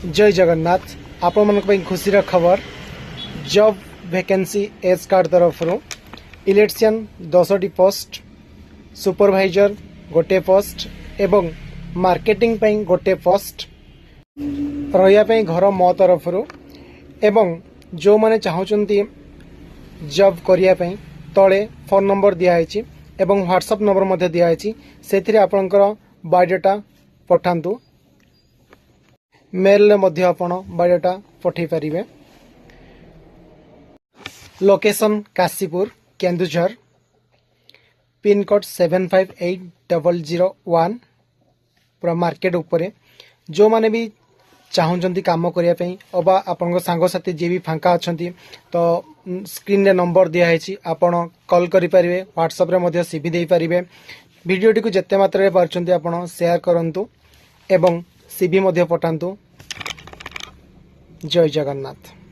जय जगन्नाथ आपण मन खुशी खबर जॉब वैकेंसी एज कार्ड तरफ इलेक्शन 10टी पोस्ट सुपरवाइजर गोटे पोस्ट एवं मार्केटिंग पे गोटे पोस्ट रही घर मो तरफ एवं जो मैंने चाहते जॉब करने तले फोन नंबर दिखाई एवं व्हाट्सएप नंबर दिखाई से आपणकर बायोडाटा पठातु मेल मध्य आपण बायोडाटा पठे पारिबे। Location Kashipur Kendujhar pin code 758001 पूरा मार्केट उपरे जो माने भी चाहूँगी काम करने अबा आपण सांगसाथी जी भी फांका अच्छा तो स्क्रीन रे नंबर दिखाई आपण कॉल करें व्हाट्सएप रे सीवी दे पारे। वीडियोटी को जिते मात्रा पार्टी आपण शेयर करंतु एवं सीवी पठातु। जय जगन्नाथ।